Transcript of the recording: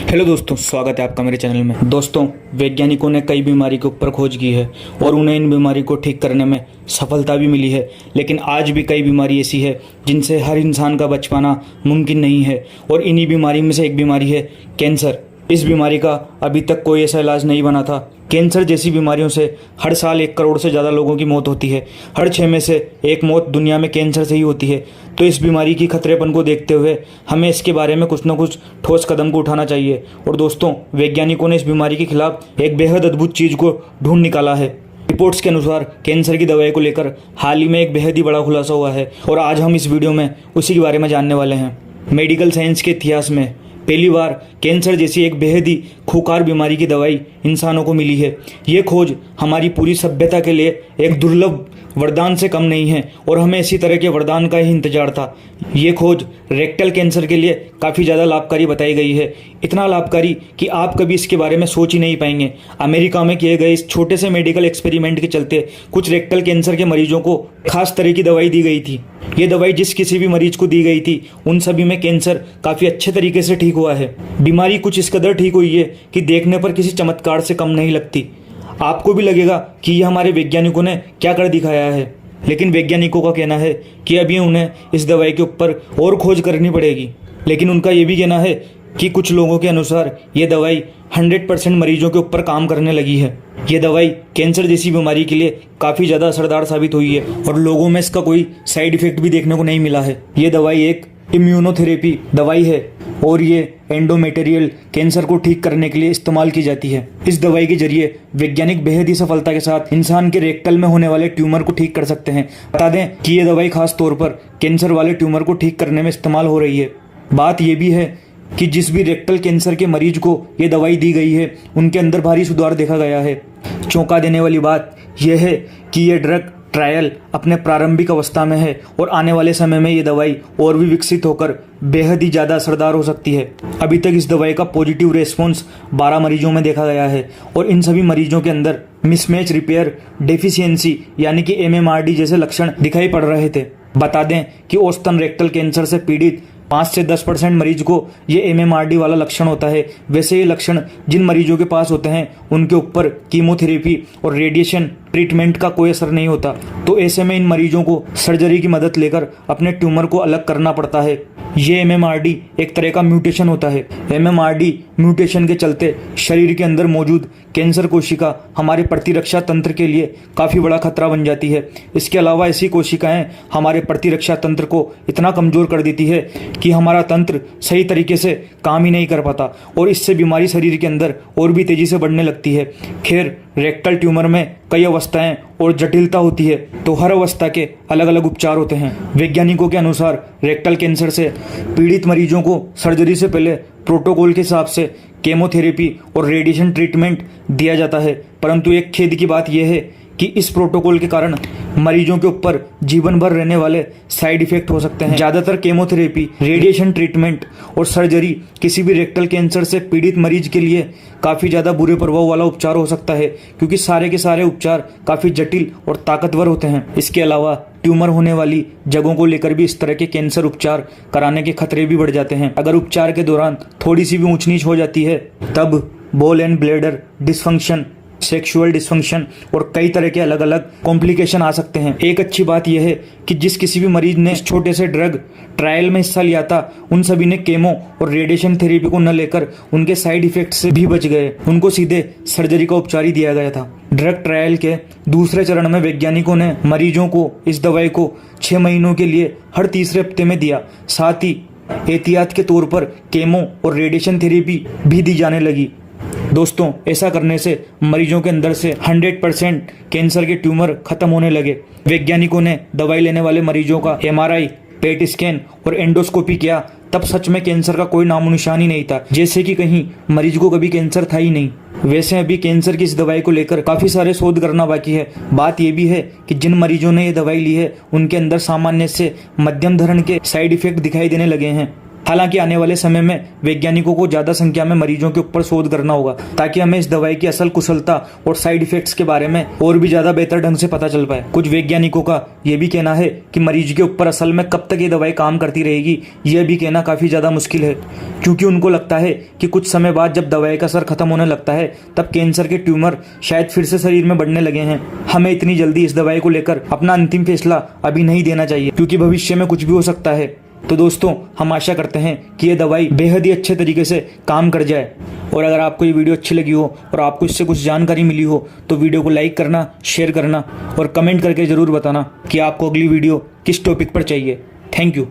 Hello दोस्तों, स्वागत है आपका मेरे चैनल में। दोस्तों, वैज्ञानिकों ने कई बीमारी के ऊपर खोज की है और उन्हें इन बीमारी को ठीक करने में सफलता भी मिली है। लेकिन आज भी कई बीमारी ऐसी है जिनसे हर इंसान का बच पाना मुमकिन नहीं है और इन्हीं बीमारी में से एक बीमारी है कैंसर। इस बीमारी का अभी तक कोई ऐसा इलाज नहीं बना था। कैंसर जैसी बीमारियों से हर साल 1 करोड़ से ज़्यादा लोगों की मौत होती है। हर 6 में से 1 मौत दुनिया में कैंसर से ही होती है। तो इस बीमारी की खतरेपन को देखते हुए हमें इसके बारे में कुछ न कुछ ठोस कदम को उठाना चाहिए। और दोस्तों, वैज्ञानिकों ने इस बीमारी के खिलाफ एक बेहद अद्भुत चीज़ को ढूंढ निकाला है। रिपोर्ट्स के अनुसार कैंसर की दवाई को लेकर हाल ही में एक बेहद ही बड़ा खुलासा हुआ है और आज हम इस वीडियो में उसी के बारे में जानने वाले हैं। मेडिकल साइंस के इतिहास में पहली बार कैंसर जैसी एक बेहद ही खूंखार बीमारी की दवाई इंसानों को मिली है। ये खोज हमारी पूरी सभ्यता के लिए एक दुर्लभ वरदान से कम नहीं है और हमें इसी तरह के वरदान का ही इंतजार था। ये खोज रेक्टल कैंसर के लिए काफ़ी ज़्यादा लाभकारी बताई गई है। इतना लाभकारी कि आप कभी इसके बारे में सोच ही नहीं पाएंगे। अमेरिका में किए गए इस छोटे से मेडिकल एक्सपेरिमेंट के चलते कुछ रेक्टल कैंसर के मरीजों को खास तरह की दवाई दी गई थी। ये दवाई जिस किसी भी मरीज को दी गई थी उन सभी में कैंसर काफ़ी अच्छे तरीके से ठीक हुआ है। बीमारी कुछ इस कदर ठीक हुई है कि देखने पर किसी चमत्कार से कम नहीं लगती। आपको भी लगेगा कि यह हमारे वैज्ञानिकों ने क्या कर दिखाया है, लेकिन वैज्ञानिकों का कहना है कि अभी उन्हें इस दवाई के ऊपर और खोज करनी पड़ेगी। लेकिन उनका ये भी कहना है कि कुछ लोगों के अनुसार ये दवाई 100% मरीजों के ऊपर काम करने लगी है। ये दवाई कैंसर जैसी बीमारी के लिए काफ़ी ज़्यादा असरदार साबित हुई है और लोगों में इसका कोई साइड इफेक्ट भी देखने को नहीं मिला है। ये दवाई एक इम्यूनोथेरेपी दवाई है और ये एंडोमेटेरियल कैंसर को ठीक करने के लिए इस्तेमाल की जाती है। इस दवाई के जरिए वैज्ञानिक बेहद ही सफलता के साथ इंसान के रेक्टल में होने वाले ट्यूमर को ठीक कर सकते हैं। बता दें कि ये दवाई खास तौर पर कैंसर वाले ट्यूमर को ठीक करने में इस्तेमाल हो रही है। बात यह भी है कि जिस भी रेक्टल कैंसर के मरीज को ये दवाई दी गई है उनके अंदर भारी सुधार देखा गया है। चौंका देने वाली बात यह है कि ये ड्रग ट्रायल अपने प्रारंभिक अवस्था में है और आने वाले समय में ये दवाई और भी विकसित होकर बेहद ही ज़्यादा असरदार हो सकती है। अभी तक इस दवाई का पॉजिटिव रेस्पॉन्स 12 मरीजों में देखा गया है और इन सभी मरीजों के अंदर मिसमैच रिपेयर डेफिशिएंसी यानी कि MMRD जैसे लक्षण दिखाई पड़ रहे थे। बता दें कि औसतन रेक्टल कैंसर से पीड़ित 5 से 10% मरीज को ये MMRD वाला लक्षण होता है। वैसे ये लक्षण जिन मरीजों के पास होते हैं उनके ऊपर कीमोथेरेपी और रेडिएशन ट्रीटमेंट का कोई असर नहीं होता। तो ऐसे में इन मरीजों को सर्जरी की मदद लेकर अपने ट्यूमर को अलग करना पड़ता है। ये MMRD एक तरह का म्यूटेशन होता है। MMRD म्यूटेशन के चलते शरीर के अंदर मौजूद कैंसर कोशिका हमारे प्रतिरक्षा तंत्र के लिए काफ़ी बड़ा खतरा बन जाती है। इसके अलावा ऐसी कोशिकाएं हमारे प्रतिरक्षा तंत्र को इतना कमज़ोर कर देती है कि हमारा तंत्र सही तरीके से काम ही नहीं कर पाता और इससे बीमारी शरीर के अंदर और भी तेज़ी से बढ़ने लगती है। खैर, रेक्टल ट्यूमर में कई अवस्थाएं और जटिलता होती है, तो हर अवस्था के अलग अलग उपचार होते हैं। वैज्ञानिकों के अनुसार रेक्टल कैंसर से पीड़ित मरीजों को सर्जरी से पहले प्रोटोकॉल के हिसाब से केमोथेरेपी और रेडिएशन ट्रीटमेंट दिया जाता है। परंतु एक खेद की बात यह है कि इस प्रोटोकॉल के कारण मरीजों के ऊपर जीवन भर रहने वाले साइड इफेक्ट हो सकते हैं। ज़्यादातर केमोथेरेपी, रेडिएशन ट्रीटमेंट और सर्जरी किसी भी रेक्टल कैंसर से पीड़ित मरीज के लिए काफ़ी ज़्यादा बुरे प्रभाव वाला उपचार हो सकता है, क्योंकि सारे के सारे उपचार काफ़ी जटिल और ताकतवर होते हैं। इसके अलावा ट्यूमर होने वाली जगहों को लेकर भी इस तरह के कैंसर उपचार कराने के खतरे भी बढ़ जाते हैं। अगर उपचार के दौरान थोड़ी सी भी ऊंच नीच हो जाती है तब ball and bladder dysfunction, sexual dysfunction और कई तरह के अलग अलग कॉम्प्लिकेशन आ सकते हैं। एक अच्छी बात यह है कि जिस किसी भी मरीज ने इस छोटे से ड्रग ट्रायल में हिस्सा लिया था उन सभी ने केमो और रेडिएशन थेरेपी को न लेकर उनके साइड इफेक्ट से भी बच गए। उनको सीधे सर्जरी का उपचार ही दिया गया था। ड्रग ट्रायल के दूसरे चरण में वैज्ञानिकों ने मरीजों को इस दवाई को 6 महीनों के लिए हर तीसरे हफ्ते में दिया। साथ ही एहतियात के तौर पर केमो और रेडिएशन थेरेपी भी दी जाने लगी। दोस्तों, ऐसा करने से मरीजों के अंदर से 100% कैंसर के ट्यूमर खत्म होने लगे। वैज्ञानिकों ने दवाई लेने वाले मरीजों का MRI, पेट स्कैन और एंडोस्कोपी किया, तब सच में कैंसर का कोई नामो निशान ही नहीं था, जैसे कि कहीं मरीज को कभी कैंसर था ही नहीं। वैसे अभी कैंसर की इस दवाई को लेकर काफ़ी सारे शोध करना बाकी है। बात यह भी है कि जिन मरीजों ने ये दवाई ली है उनके अंदर सामान्य से मध्यम धरण के साइड इफेक्ट दिखाई देने लगे हैं। हालांकि आने वाले समय में वैज्ञानिकों को ज़्यादा संख्या में मरीजों के ऊपर शोध करना होगा ताकि हमें इस दवाई की असल कुशलता और साइड इफेक्ट्स के बारे में और भी ज़्यादा बेहतर ढंग से पता चल पाए। कुछ वैज्ञानिकों का यह भी कहना है कि मरीज के ऊपर असल में कब तक ये दवाई काम करती रहेगी यह भी कहना काफ़ी ज़्यादा मुश्किल है, क्योंकि उनको लगता है कि कुछ समय बाद जब दवाई का असर खत्म होने लगता है तब कैंसर के ट्यूमर शायद फिर से शरीर में बढ़ने लगे हैं। हमें इतनी जल्दी इस दवाई को लेकर अपना अंतिम फैसला अभी नहीं देना चाहिए, क्योंकि भविष्य में कुछ भी हो सकता है। तो दोस्तों, हम आशा करते हैं कि ये दवाई बेहद ही अच्छे तरीके से काम कर जाए। और अगर आपको ये वीडियो अच्छी लगी हो और आपको इससे कुछ जानकारी मिली हो तो वीडियो को लाइक करना, शेयर करना और कमेंट करके ज़रूर बताना कि आपको अगली वीडियो किस टॉपिक पर चाहिए। Thank you.